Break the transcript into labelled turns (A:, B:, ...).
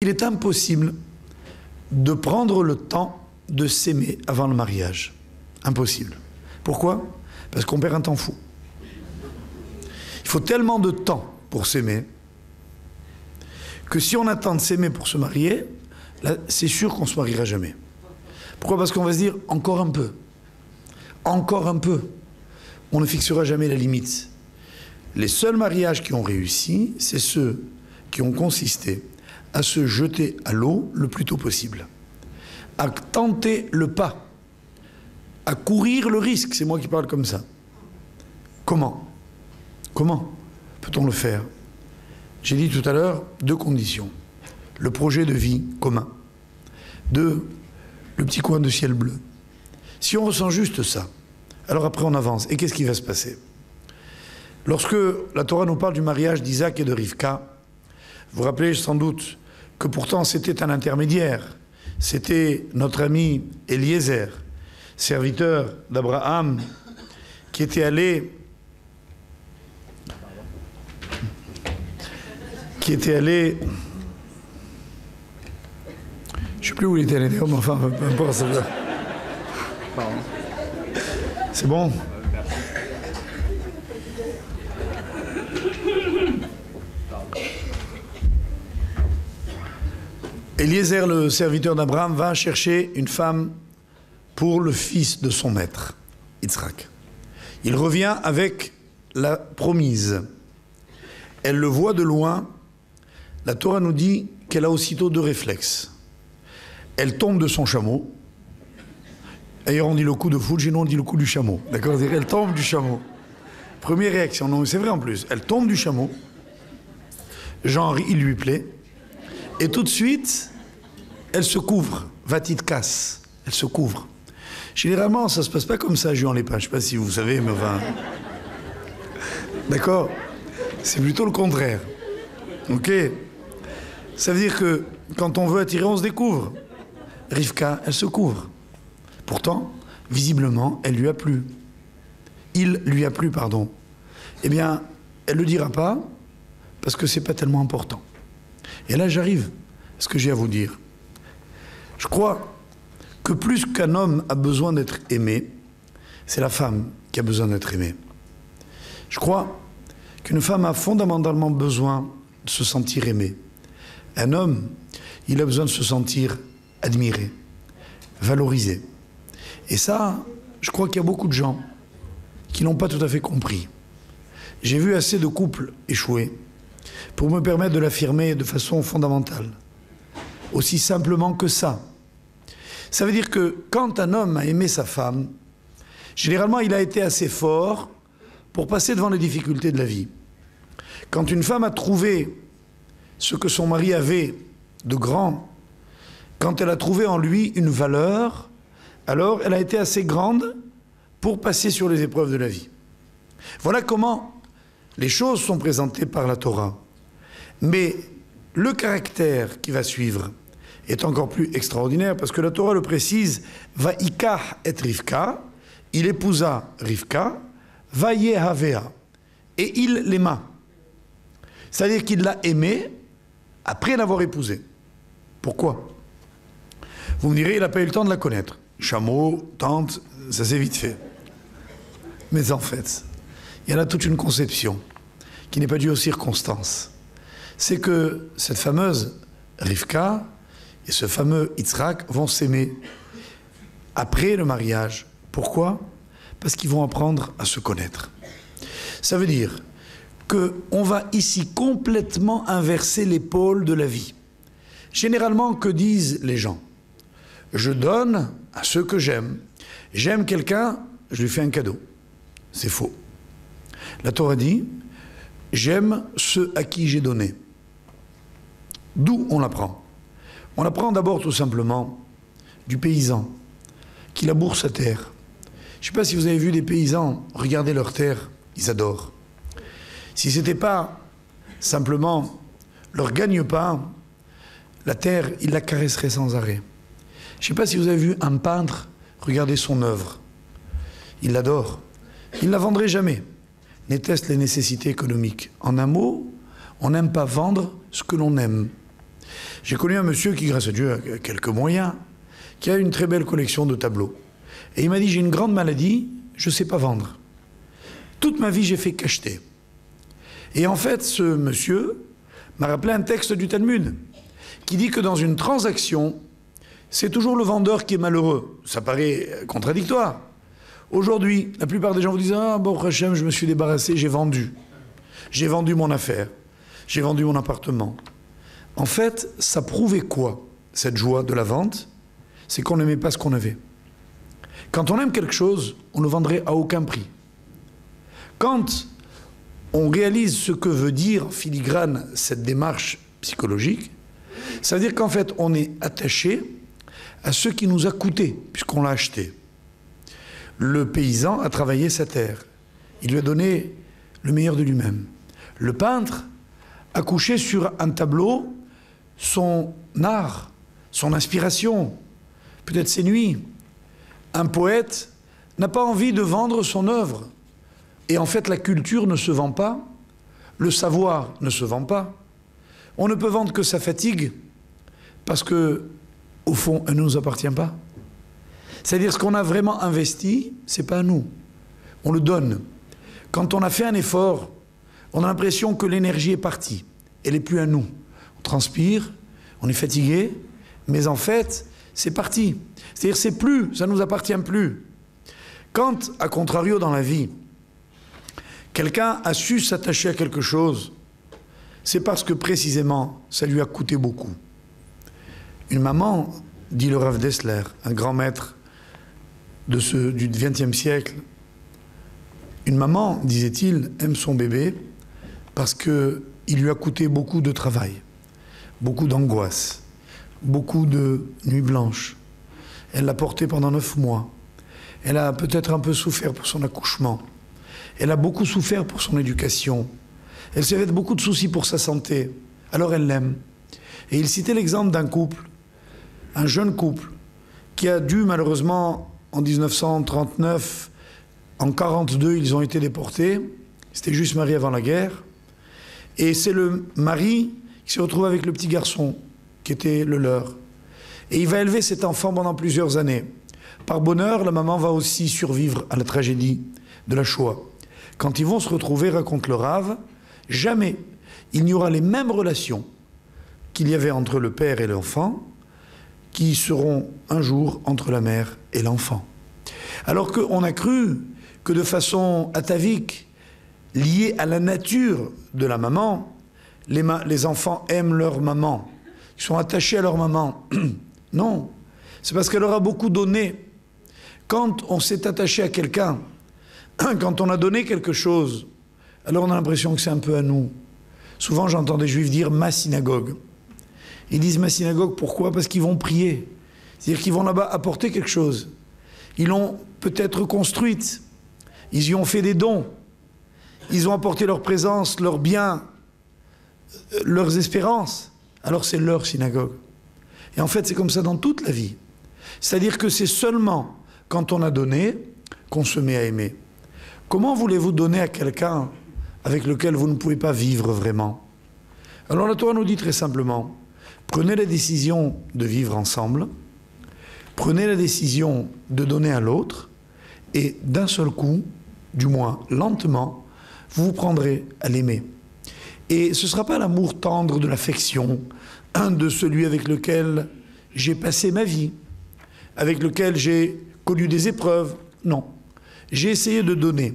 A: Il est impossible de prendre le temps de s'aimer avant le mariage. Impossible. Pourquoi? Parce qu'on perd un temps fou. Il faut tellement de temps pour s'aimer que si on attend de s'aimer pour se marier, là, c'est sûr qu'on ne se mariera jamais. Pourquoi? Parce qu'on va se dire encore un peu. Encore un peu. On ne fixera jamais la limite. Les seuls mariages qui ont réussi, c'est ceux qui ont consisté à se jeter à l'eau le plus tôt possible, à tenter le pas, à courir le risque. C'est moi qui parle comme ça. Comment? Comment peut-on le faire? J'ai dit tout à l'heure, 2 conditions. Le projet de vie commun. 2, le petit coin de ciel bleu. Si on ressent juste ça, alors après on avance. Et qu'est-ce qui va se passer? Lorsque la Torah nous parle du mariage d'Isaac et de Rivka, vous vous rappelez sans doute que pourtant c'était un intermédiaire. C'était notre ami Eliezer, serviteur d'Abraham, qui était allé je ne sais plus où il était allé, mais enfin, peu importe. C'est bon? Eliezer, le serviteur d'Abraham, va chercher une femme pour le fils de son maître, Yitzhak. Il revient avec la promise. Elle le voit de loin. La Torah nous dit qu'elle a aussitôt 2 réflexes. Elle tombe de son chameau. D'ailleurs, on dit le coup de foudre, sinon on dit le coup du chameau. D'accord? Elle tombe du chameau. Première réaction, non, c'est vrai en plus. Elle tombe du chameau. Genre, il lui plaît. Et tout de suite, elle se couvre. Va-t-il casse. Elle se couvre. Généralement, ça ne se passe pas comme ça, Juan Lépin. Je ne sais pas si vous savez, mais enfin... D'accord? C'est plutôt le contraire. Ok? Ça veut dire que quand on veut attirer, on se découvre. Rivka, elle se couvre. Pourtant, visiblement, elle lui a plu. Il lui a plu, pardon. Eh bien, elle ne le dira pas parce que ce n'est pas tellement important. Et là, j'arrive à ce que j'ai à vous dire. Je crois que plus qu'un homme a besoin d'être aimé, c'est la femme qui a besoin d'être aimée. Je crois qu'une femme a fondamentalement besoin de se sentir aimée. Un homme, il a besoin de se sentir admiré, valorisé. Et ça, je crois qu'il y a beaucoup de gens qui n'ont pas tout à fait compris. J'ai vu assez de couples échouer pour me permettre de l'affirmer de façon fondamentale. Aussi simplement que ça. Ça veut dire que quand un homme a aimé sa femme, généralement il a été assez fort pour passer devant les difficultés de la vie. Quand une femme a trouvé ce que son mari avait de grand, quand elle a trouvé en lui une valeur, alors elle a été assez grande pour passer sur les épreuves de la vie. Voilà comment les choses sont présentées par la Torah. Mais le caractère qui va suivre est encore plus extraordinaire parce que la Torah le précise, Va'ikach et Rivka, il épousa Rivka, Vayehavea, et il l'aima. C'est-à-dire qu'il l'a aimée après l'avoir épousée. Pourquoi? Vous me direz, il n'a pas eu le temps de la connaître. Chameau, tante, ça s'est vite fait. Mais en fait, il y en a toute une conception qui n'est pas due aux circonstances. C'est que cette fameuse Rivka et ce fameux Yitzhak vont s'aimer après le mariage. Pourquoi? Parce qu'ils vont apprendre à se connaître. Ça veut dire qu'on va ici complètement inverser les pôles de la vie. Généralement, que disent les gens? Je donne à ceux que j'aime. J'aime quelqu'un, je lui fais un cadeau. C'est faux. La Torah dit, j'aime ceux à qui j'ai donné. D'où on l'apprend? On apprend d'abord tout simplement du paysan qui laboure sa terre. Je ne sais pas si vous avez vu des paysans regarder leur terre, ils adorent. Si ce n'était pas simplement leur gagne-pain, la terre, ils la caresseraient sans arrêt. Je ne sais pas si vous avez vu un peintre regarder son œuvre. Il l'adore. Il ne la vendrait jamais. Déteste les nécessités économiques. En un mot, on n'aime pas vendre ce que l'on aime. J'ai connu un monsieur qui, grâce à Dieu, a quelques moyens, qui a une très belle collection de tableaux. Et il m'a dit, j'ai une grande maladie, je ne sais pas vendre. Toute ma vie, j'ai fait qu'acheter. Et en fait, ce monsieur m'a rappelé un texte du Talmud qui dit que dans une transaction, c'est toujours le vendeur qui est malheureux. Ça paraît contradictoire. Aujourd'hui, la plupart des gens vous disent « Ah, bon, Hachem, je me suis débarrassé, j'ai vendu. J'ai vendu mon affaire. J'ai vendu mon appartement. » En fait, ça prouvait quoi, cette joie de la vente? C'est qu'on n'aimait pas ce qu'on avait. Quand on aime quelque chose, on ne le vendrait à aucun prix. Quand on réalise ce que veut dire en filigrane cette démarche psychologique, ça veut dire qu'en fait, on est attaché à ce qui nous a coûté, puisqu'on l'a acheté. Le paysan a travaillé sa terre. Il lui a donné le meilleur de lui-même. Le peintre a couché sur un tableau son art, son inspiration, peut-être ses nuits. Un poète n'a pas envie de vendre son œuvre. Et en fait, la culture ne se vend pas, le savoir ne se vend pas. On ne peut vendre que sa fatigue, parce que, au fond, elle ne nous appartient pas. C'est-à-dire, ce qu'on a vraiment investi, ce n'est pas à nous. On le donne. Quand on a fait un effort, on a l'impression que l'énergie est partie. Elle n'est plus à nous. On transpire, on est fatigué, mais en fait, c'est parti. C'est-à-dire, c'est plus, ça ne nous appartient plus. Quand, à contrario, dans la vie, quelqu'un a su s'attacher à quelque chose, c'est parce que précisément, ça lui a coûté beaucoup. Une maman, dit le Rav Dessler, un grand maître du XXe siècle, une maman, disait-il, aime son bébé parce qu'il lui a coûté beaucoup de travail, beaucoup d'angoisse, beaucoup de nuits blanches. Elle l'a porté pendant 9 mois. Elle a peut-être un peu souffert pour son accouchement. Elle a beaucoup souffert pour son éducation. Elle s'est fait beaucoup de soucis pour sa santé. Alors elle l'aime. Et il citait l'exemple d'un couple, un jeune couple, qui a dû malheureusement, en 1939, en 1942, ils ont été déportés. C'était juste marié avant la guerre. Et c'est le mari qui s'est retrouvé avec le petit garçon, qui était le leur. Et il va élever cet enfant pendant plusieurs années. Par bonheur, la maman va aussi survivre à la tragédie de la Shoah. Quand ils vont se retrouver, raconte le Rav, jamais il n'y aura les mêmes relations qu'il y avait entre le père et l'enfant, qui seront un jour entre la mère et l'enfant. Alors qu'on a cru que de façon atavique, liée à la nature de la maman, les enfants aiment leur maman, ils sont attachés à leur maman. Non, c'est parce qu'elle leur a beaucoup donné. Quand on s'est attaché à quelqu'un, quand on a donné quelque chose, alors on a l'impression que c'est un peu à nous. Souvent j'entends des juifs dire « ma synagogue ». Ils disent « ma synagogue », pourquoi? Parce qu'ils vont prier. C'est-à-dire qu'ils vont là-bas apporter quelque chose. Ils l'ont peut-être construite. Ils y ont fait des dons. Ils ont apporté leur présence, leurs biens, leurs espérances. Alors c'est leur synagogue. Et en fait, c'est comme ça dans toute la vie. C'est-à-dire que c'est seulement quand on a donné qu'on se met à aimer. Comment voulez-vous donner à quelqu'un avec lequel vous ne pouvez pas vivre vraiment? Alors la Torah nous dit très simplement, prenez la décision de vivre ensemble, prenez la décision de donner à l'autre, et d'un seul coup, du moins lentement, vous vous prendrez à l'aimer. Et ce ne sera pas l'amour tendre de l'affection, de celui avec lequel j'ai passé ma vie, avec lequel j'ai connu des épreuves. Non, j'ai essayé de donner.